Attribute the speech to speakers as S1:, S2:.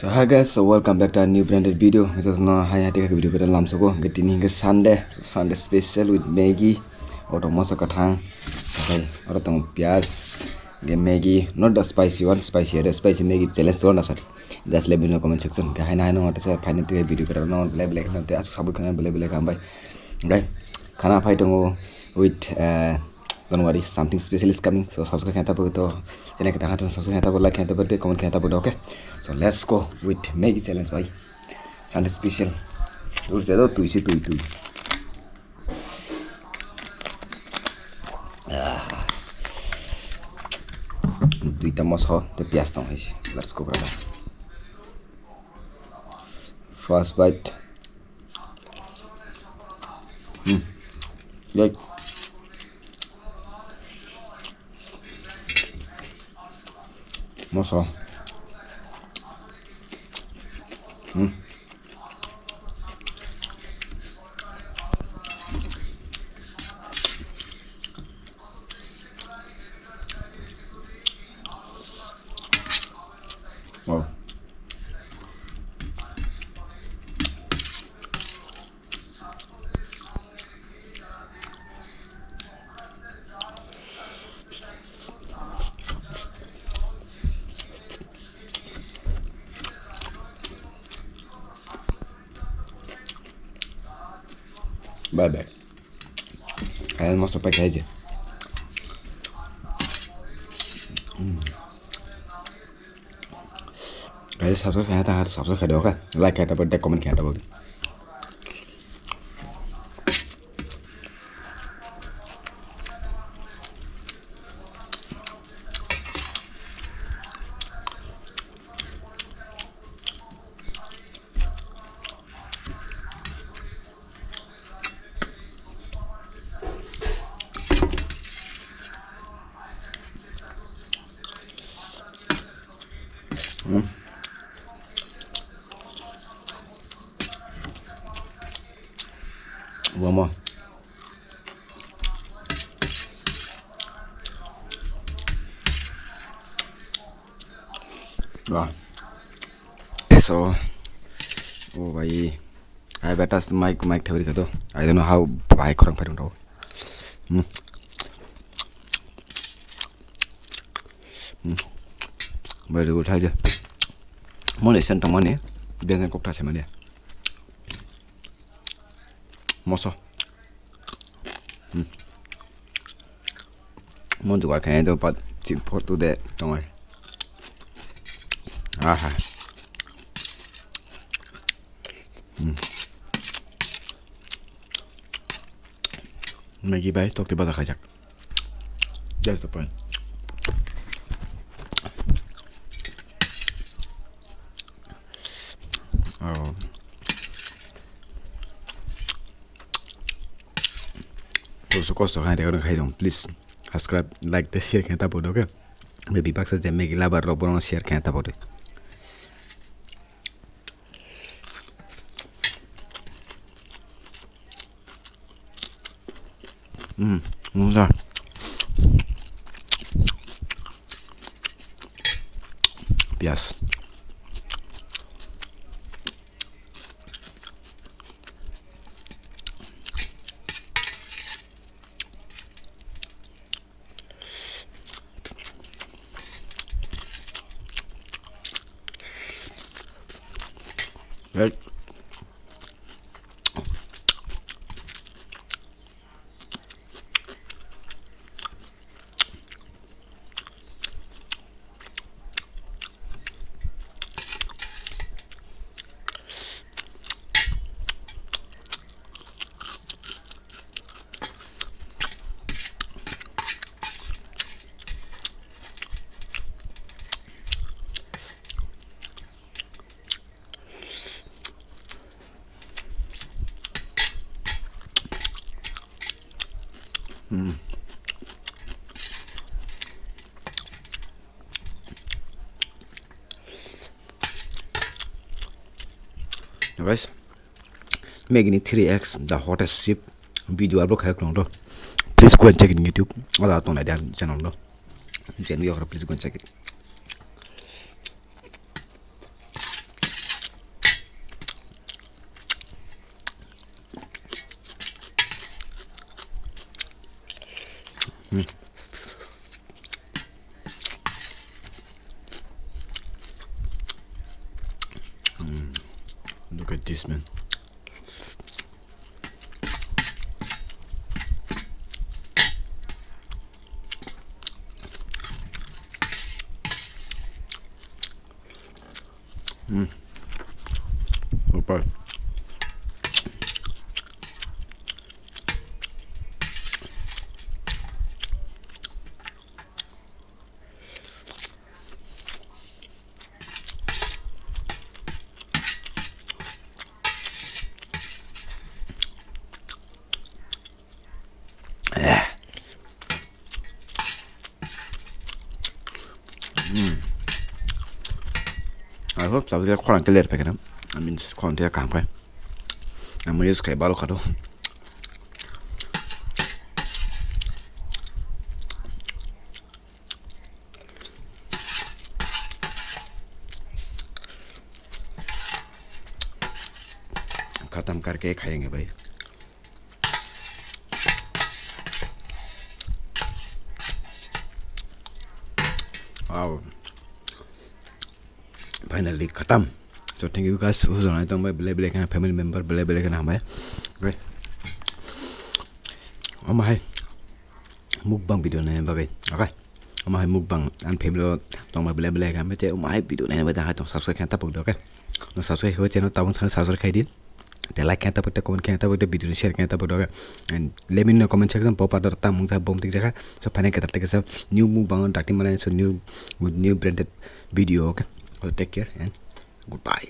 S1: So hi guys, so welcome back to a new branded video. Because now I take a video lam soko getting Sunday special with Maggie or tomoso katang. Okay, or tong pias get Maggie, not the spicy one, the spicy Maggie challenge one asar. Just let me know comment section. Kaya na what to say find it video pero no black na te asu sabu kana black ambai. Right? Kana fight with don't worry, something special is coming. So subscribe kita to channel kita kan subscribe kita like kita comment kita okay. So let's go with Maggie challenge by Sunday special. Dur jado tu isi tu. Duita mas ho te pias tong isi. Let's go brother. First bite. Like Moso. Wow. Bye. Kalian mau pakai aja. Guys, subscribe harus subscribe kan? Like kita pada komen kita pada. One more. Wow. So, oh भाई, I better mic Thewari का तो I don't know how भाई korang pada tahu. Very good aja. Mana sentang mana? Biasa kok tak sama dia. Moso. Mau juga kayaknya itu pat simport tu deh, tengok. Aha. Maggie baik, tok tiba tak ajak. That's the point. Oh. So costo kan dia orang please subscribe, like, the share kita bodoh ke? Maybe paksa jam Maggie labar robot share kita bodoh. Mudah. Bias. Right. Guys, making it 3x the hottest ship video upload kayak long. Please go and check it in YouTube. Ada atau ada channel lo. Channel yo please go and check it. Look at this, man. Super. I hope so. Dia kurang clear pakai nam. I mean kurang dia kam kan. Namun use kayak balu kado. खत्म करके खाएंगे भाई. Wow. Finally खत्म. So thank you guys. Who's on it? My bele kind of family member bele kind of hamai. Okay. Amai mukbang video này bagai. Okay. Amai mukbang an family tong my bele kan macam amai video này bây giờ tong subscribe kan tapok được okay. No subscribe ho channel tawon subscribe khai din. They like kan tapok comment kan tapok video share kan tapok okay. And let me know comment section pop out ta mung ta bom tik jaka. So final kita take a new mukbang dakti malai so new branded video okay. So take care and goodbye.